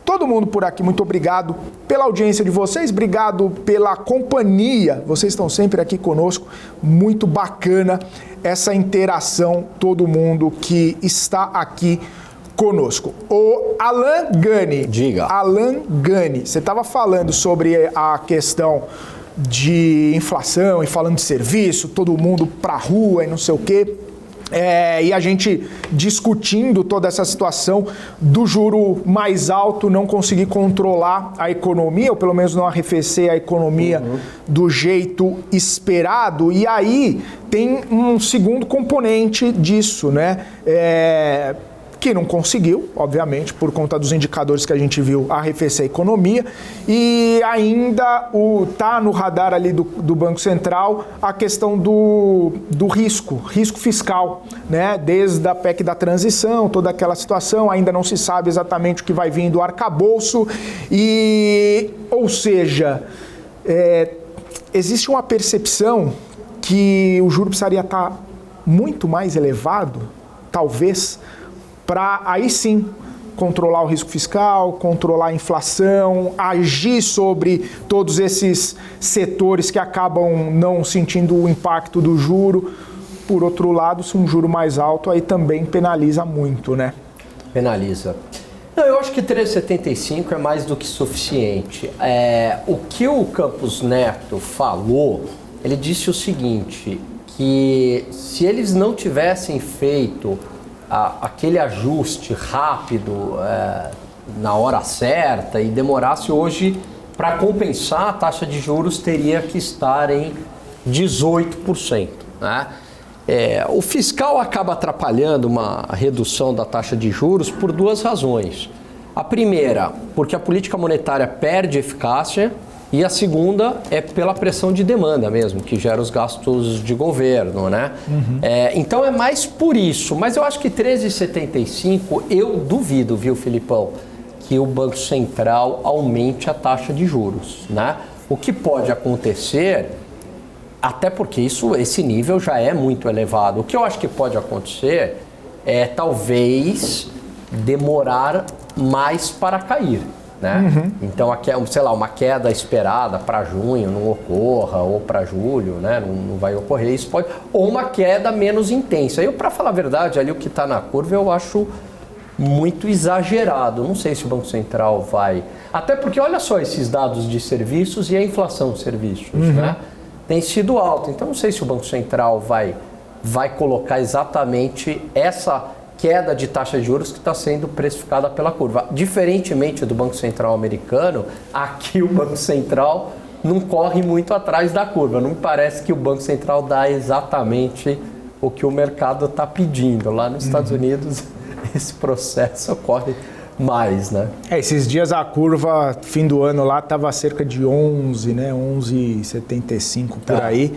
Todo mundo por aqui, muito obrigado pela audiência de vocês, obrigado pela companhia, vocês estão sempre aqui conosco, muito bacana essa interação, todo mundo que está aqui conosco. O Alan Gani. Diga. Alan Gani, você estava falando sobre a questão de inflação e falando de serviço, todo mundo pra rua e não sei o quê. E a gente discutindo toda essa situação do juro mais alto, não conseguir controlar a economia, ou pelo menos não arrefecer a economia do jeito esperado. E aí tem um segundo componente disso, né? Que não conseguiu, obviamente, por conta dos indicadores que a gente viu, arrefecer a economia, e ainda tá no radar ali do Banco Central a questão do risco fiscal, né? Desde a PEC da transição, toda aquela situação, ainda não se sabe exatamente o que vai vir do arcabouço, ou seja, existe uma percepção que o juro precisaria estar muito mais elevado, talvez, para aí sim controlar o risco fiscal, controlar a inflação, agir sobre todos esses setores que acabam não sentindo o impacto do juro. Por outro lado, se um juro mais alto, aí também penaliza muito, né? Penaliza. Não, eu acho que 3,75 é mais do que suficiente. O que o Campos Neto falou, ele disse o seguinte, que se eles não tivessem feito aquele ajuste rápido na hora certa e demorasse hoje para compensar, a taxa de juros teria que estar em 18%. Né? O fiscal acaba atrapalhando uma redução da taxa de juros por duas razões. A primeira, porque a política monetária perde eficácia, e a segunda é pela pressão de demanda mesmo, que gera os gastos de governo, né? Então é mais por isso. Mas eu acho que 13,75, eu duvido, viu, Filipão, que o Banco Central aumente a taxa de juros, né? O que pode acontecer, até porque esse nível já é muito elevado, o que eu acho que pode acontecer é talvez demorar mais para cair. Né? Então, sei lá, uma queda esperada para junho não ocorra, ou para julho, né? Não vai ocorrer, isso pode, ou uma queda menos intensa. Eu, para falar a verdade, ali o que está na curva eu acho muito exagerado. Não sei se o Banco Central vai... Até porque, olha só esses dados de serviços e a inflação de serviços, né? Tem sido alta, então não sei se o Banco Central vai colocar exatamente essa queda de taxa de juros que está sendo precificada pela curva. Diferentemente do Banco Central americano, aqui o Banco Central não corre muito atrás da curva. Não me parece que o Banco Central dá exatamente o que o mercado está pedindo. Lá nos Estados Unidos, esse processo ocorre mais, né? Esses dias a curva, fim do ano lá, estava cerca de 11, né? 11,75 por aí.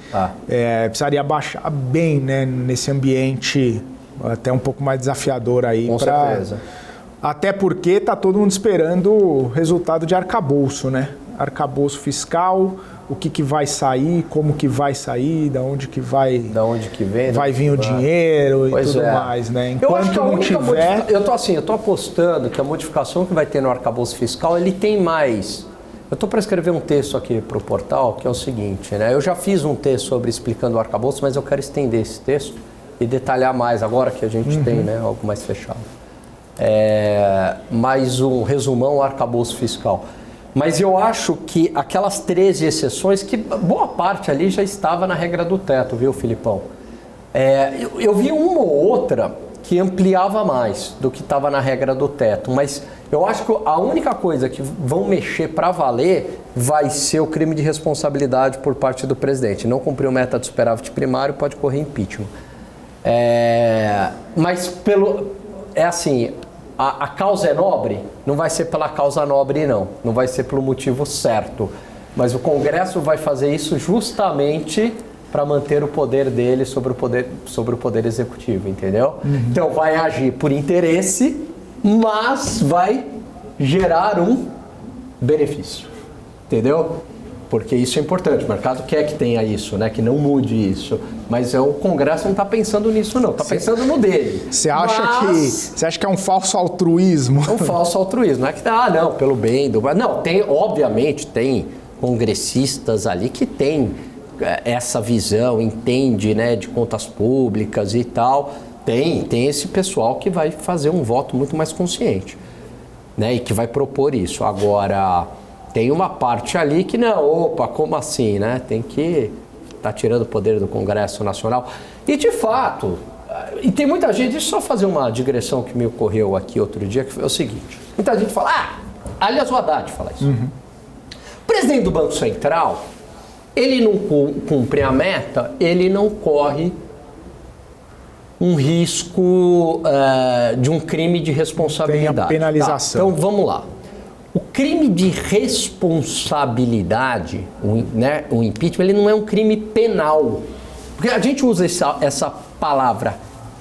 Precisaria baixar bem, né? Nesse ambiente até um pouco mais desafiador aí. Com certeza. Até porque tá todo mundo esperando o resultado de arcabouço, né? Arcabouço fiscal, o que vai sair, como que vai sair, da onde que vai... Da onde que vem. Vai vir o dinheiro e tudo mais, né? Enquanto não tiver... Eu tô apostando que a modificação que vai ter no arcabouço fiscal, ele tem mais... Eu tô para escrever um texto aqui pro portal, que é o seguinte, né? Eu já fiz um texto sobre explicando o arcabouço, mas eu quero estender esse texto e detalhar mais agora que a gente tem, né? Algo mais fechado. Mais um resumão ao arcabouço fiscal. Mas eu acho que aquelas 13 exceções, que boa parte ali já estava na regra do teto, viu, Filipão? Eu vi uma ou outra que ampliava mais do que estava na regra do teto, mas eu acho que a única coisa que vão mexer para valer vai ser o crime de responsabilidade por parte do presidente. Não cumpriu meta de superávit primário, pode correr impeachment. Mas assim... A causa é nobre? Não vai ser pela causa nobre, não. Não vai ser pelo motivo certo. Mas o Congresso vai fazer isso justamente para manter o poder dele sobre o poder executivo, entendeu? Então vai agir por interesse, mas vai gerar um benefício, entendeu? Porque isso é importante, o mercado quer que tenha isso, né? Que não mude isso. Mas o Congresso não está pensando nisso, não. Está pensando no dele. Você acha que é um falso altruísmo? É um falso altruísmo. Não é que, não, pelo bem do... Não, obviamente tem congressistas ali que têm essa visão, entende, né, de contas públicas e tal. Tem esse pessoal que vai fazer um voto muito mais consciente, né? E que vai propor isso. Agora... Tem uma parte ali que como assim, né? Tem que estar tirando o poder do Congresso Nacional. E de fato, e tem muita gente, deixa eu só fazer uma digressão que me ocorreu aqui outro dia, que foi o seguinte. Muita gente fala, aliás o Haddad fala isso. O presidente do Banco Central, ele não cumpre a meta, ele não corre um risco de um crime de responsabilidade. Tem a penalização. Tá? Então vamos lá. O crime de responsabilidade, o impeachment, ele não é um crime penal. Porque a gente usa essa palavra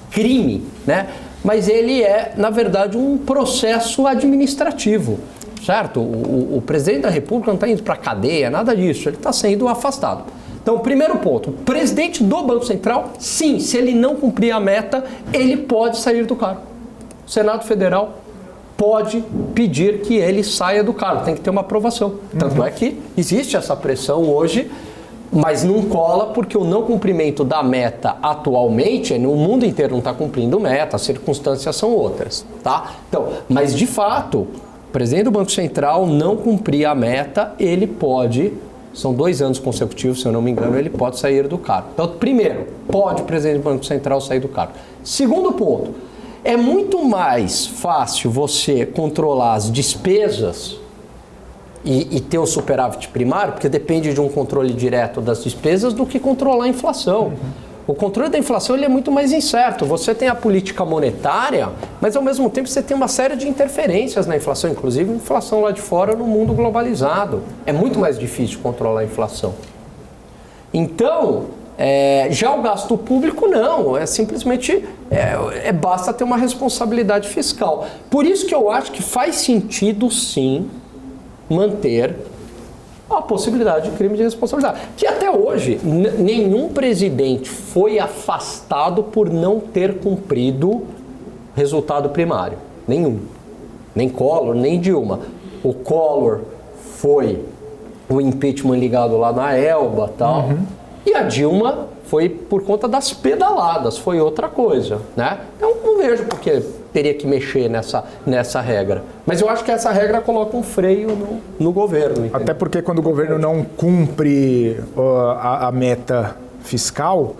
crime, né? Mas ele é, na verdade, um processo administrativo, certo? O presidente da República não está indo para a cadeia, nada disso, ele está sendo afastado. Então, primeiro ponto, o presidente do Banco Central, sim, se ele não cumprir a meta, ele pode sair do cargo. O Senado Federal pode pedir que ele saia do cargo, tem que ter uma aprovação. Tanto é que existe essa pressão hoje, mas não cola porque o não cumprimento da meta atualmente, no mundo inteiro não está cumprindo meta, as circunstâncias são outras, tá? Então, mas de fato, o presidente do Banco Central não cumprir a meta, ele pode, são 2 anos consecutivos, se eu não me engano, ele pode sair do cargo. Então, primeiro, pode o presidente do Banco Central sair do cargo. Segundo ponto, é muito mais fácil você controlar as despesas e ter o superávit primário, porque depende de um controle direto das despesas, do que controlar a inflação. O controle da inflação ele é muito mais incerto. Você tem a política monetária, mas ao mesmo tempo você tem uma série de interferências na inflação, inclusive inflação lá de fora no mundo globalizado. É muito mais difícil controlar a inflação. Então... já o gasto público não, simplesmente basta ter uma responsabilidade fiscal. Por isso que eu acho que faz sentido sim manter a possibilidade de crime de responsabilidade. Que até hoje nenhum presidente foi afastado por não ter cumprido resultado primário. Nenhum. Nem Collor, nem Dilma. O Collor foi o impeachment ligado lá na Elba e tal. E a Dilma foi por conta das pedaladas, foi outra coisa, né? Eu não vejo porque teria que mexer nessa regra. Mas eu acho que essa regra coloca um freio no governo. Entendeu? Até porque quando o governo não cumpre a meta fiscal,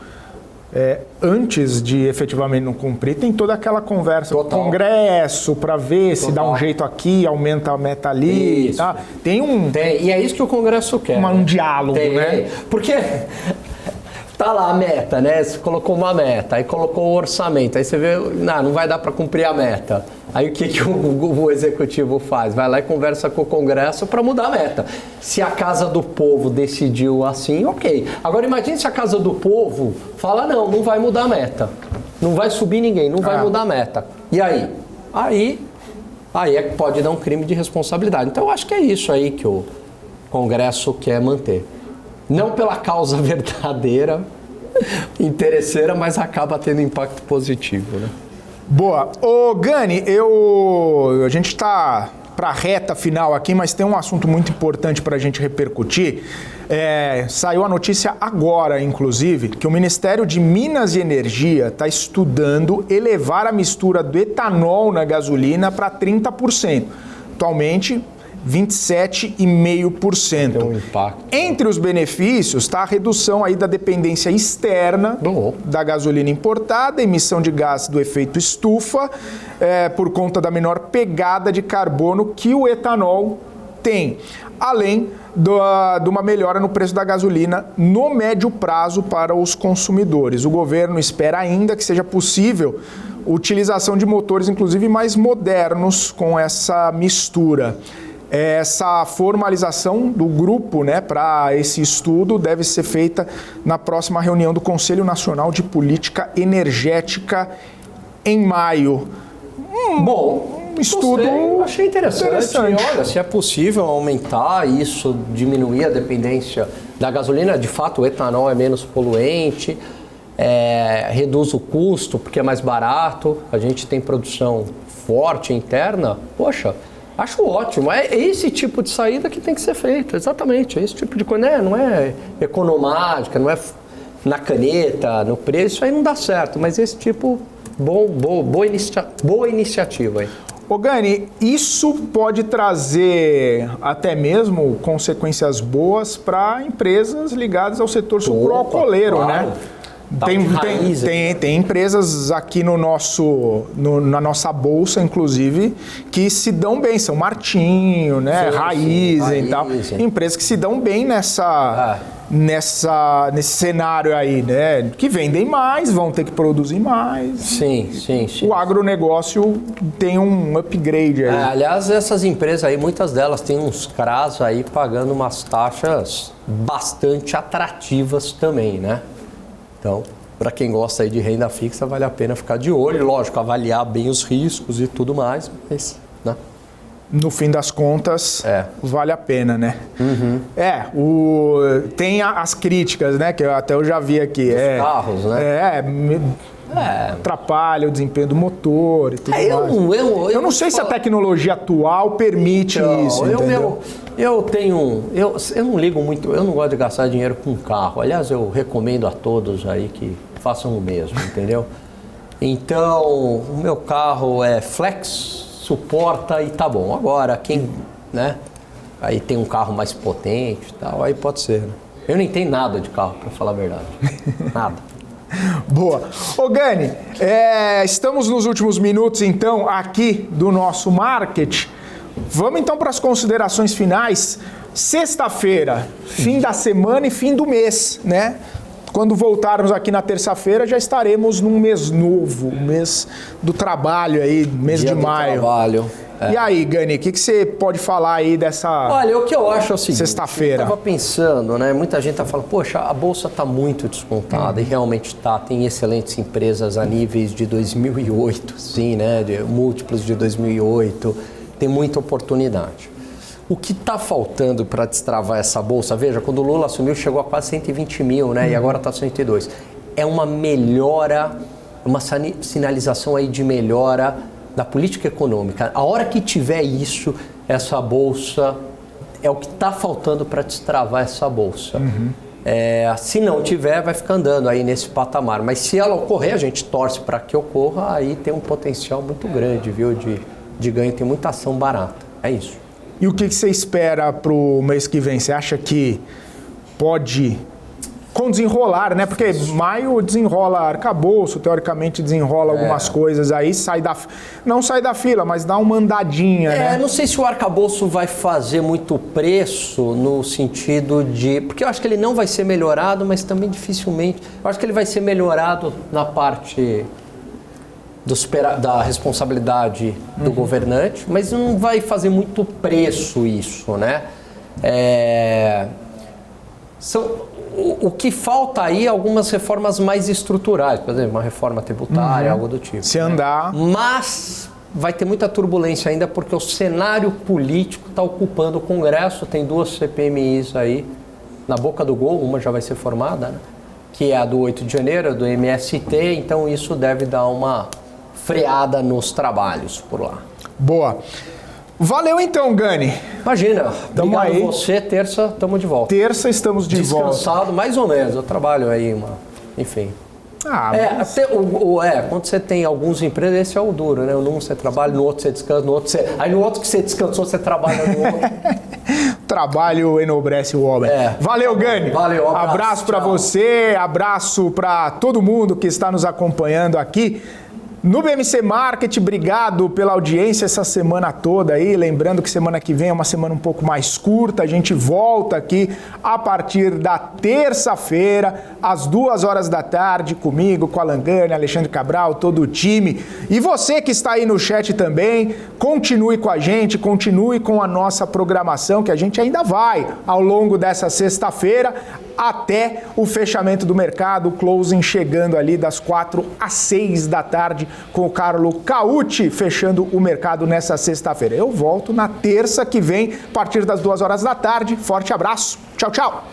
antes de efetivamente não cumprir, tem toda aquela conversa com o Congresso para ver se dá um jeito aqui, aumenta a meta ali. Isso. Tá? Tem, e é isso que o Congresso quer. Um diálogo, né? Porque Tá lá a meta, né? Você colocou uma meta, aí colocou o orçamento, aí você vê, não vai dar para cumprir a meta. Aí o que o executivo faz? Vai lá e conversa com o Congresso para mudar a meta. Se a Casa do Povo decidiu assim, ok. Agora imagine se a Casa do Povo fala, não vai mudar a meta. Não vai subir ninguém, não vai mudar a meta. E aí? Aí é que pode dar um crime de responsabilidade. Então eu acho que é isso aí que o Congresso quer manter. Não pela causa verdadeira, interesseira, mas acaba tendo impacto positivo, né? Boa. Ô, Gani, a gente está para a reta final aqui, mas tem um assunto muito importante para a gente repercutir. Saiu a notícia agora, inclusive, que o Ministério de Minas e Energia está estudando elevar a mistura do etanol na gasolina para 30%. Atualmente, 27,5%. Tem um impacto. Entre os benefícios está a redução aí da dependência externa da gasolina importada, emissão de gás do efeito estufa, por conta da menor pegada de carbono que o etanol tem, além de uma melhora no preço da gasolina no médio prazo para os consumidores. O governo espera ainda que seja possível utilização de motores, inclusive mais modernos, com essa mistura. Essa formalização do grupo, né, para esse estudo deve ser feita na próxima reunião do Conselho Nacional de Política Energética em maio. Bom, estudo achei interessante. Olha, se é possível aumentar isso, diminuir a dependência da gasolina, de fato o etanol é menos poluente, reduz o custo porque é mais barato, a gente tem produção forte interna, poxa, acho ótimo. É esse tipo de saída que tem que ser feito, exatamente. É esse tipo de coisa, não é economática, não é na caneta, no preço, isso aí não dá certo. Mas esse tipo, boa iniciativa aí. Ô Gani, isso pode trazer até mesmo consequências boas para empresas ligadas ao setor sucroalcooleiro, claro, né? Tem empresas aqui na nossa bolsa, nesse que se dão bem, São Martinho, né? Raizen e tal. Empresas que se dão bem nesse cenário aí, né? Que vendem mais, vão ter que produzir mais. Sim. O agronegócio tem um upgrade aí. Aliás, essas empresas aí, muitas delas têm uns CRAs aí pagando umas taxas bastante atrativas também, né? Então, para quem gosta aí de renda fixa, vale a pena ficar de olho, lógico, avaliar bem os riscos e tudo mais, mas, né? No fim das contas, vale a pena, né? Uhum. Tem as críticas, né? Que eu já vi aqui. Os carros, né? Atrapalha o desempenho do motor e tudo mais. Eu não sei se a tecnologia atual permite isso, entendeu? Eu não ligo muito, eu não gosto de gastar dinheiro com carro. Aliás, eu recomendo a todos aí que façam o mesmo, entendeu? Então, o meu carro é flex, suporta e tá bom. Agora, quem, né? Aí tem um carro mais potente e tal, aí pode ser, né? Eu não entendo nada de carro, para falar a verdade. Nada. Boa. Ô Gani, estamos nos últimos minutos, então, aqui do nosso market. Vamos, então, para as considerações finais. Sexta-feira, fim da semana e fim do mês, né? Quando voltarmos aqui na terça-feira, já estaremos num mês novo, mês do trabalho aí, mês de maio. Trabalho. E aí, Gani, o que você pode falar aí dessa Olha, o que eu acho é o seguinte, sexta-feira? Eu estava pensando, né? Muita gente está falando, poxa, a Bolsa está muito descontada, e realmente está. Tem excelentes empresas a níveis de 2008, sim, né? De múltiplos de 2008, tem muita oportunidade. O que está faltando para destravar essa Bolsa, veja, quando o Lula assumiu chegou a quase 120 mil, né? E agora está 102. É uma melhora, uma sinalização aí de melhora da política econômica. A hora que tiver isso, essa Bolsa, é o que está faltando para destravar essa Bolsa. Se não tiver, vai ficar andando aí nesse patamar. Mas se ela ocorrer, a gente torce para que ocorra, aí tem um potencial muito grande, viu, de ganho, tem muita ação barata. É isso. E o que você espera para o mês que vem? Você acha que pode com desenrolar, né? Porque maio desenrola arcabouço, teoricamente desenrola algumas coisas aí, não sai da fila, mas dá uma andadinha, né? Não sei se o arcabouço vai fazer muito preço no sentido de... Porque eu acho que ele não vai ser melhorado, mas também dificilmente... Eu acho que ele vai ser melhorado na parte da responsabilidade do governante, mas não vai fazer muito preço isso, né? O que falta aí é algumas reformas mais estruturais, por exemplo, uma reforma tributária, algo do tipo. Se andar... Mas vai ter muita turbulência ainda porque o cenário político está ocupando o Congresso, tem 2 CPMIs aí na boca do gol, uma já vai ser formada, né? Que é a do 8 de janeiro, do MST, então isso deve dar uma freada nos trabalhos por lá. Boa. Valeu então, Gani. Imagina, Tamo obrigado aí. Você, terça, estamos de volta. Terça estamos de volta. Descansado, mais ou menos, eu trabalho aí, enfim. Mas... Quando você tem alguns empregos, esse é o duro, né? Num você trabalha, no outro você descansa, no outro você... Aí no outro que você descansou, você trabalha no outro. Trabalho enobrece o homem. Valeu, Gani. Valeu, abraço para você, abraço para todo mundo que está nos acompanhando aqui no BMC Market. Obrigado pela audiência essa semana toda aí. Lembrando que semana que vem é uma semana um pouco mais curta. A gente volta aqui a partir da terça-feira, às 2h da tarde, comigo, com Alan Gani, Alexandre Cabral, todo o time. E você que está aí no chat também, continue com a gente, continue com a nossa programação, que a gente ainda vai ao longo dessa sexta-feira até o fechamento do mercado, o closing chegando ali das 4 às 6 da tarde, com o Carlo Caucci fechando o mercado nessa sexta-feira. Eu volto na terça que vem, a partir das 2h da tarde. Forte abraço. Tchau, tchau.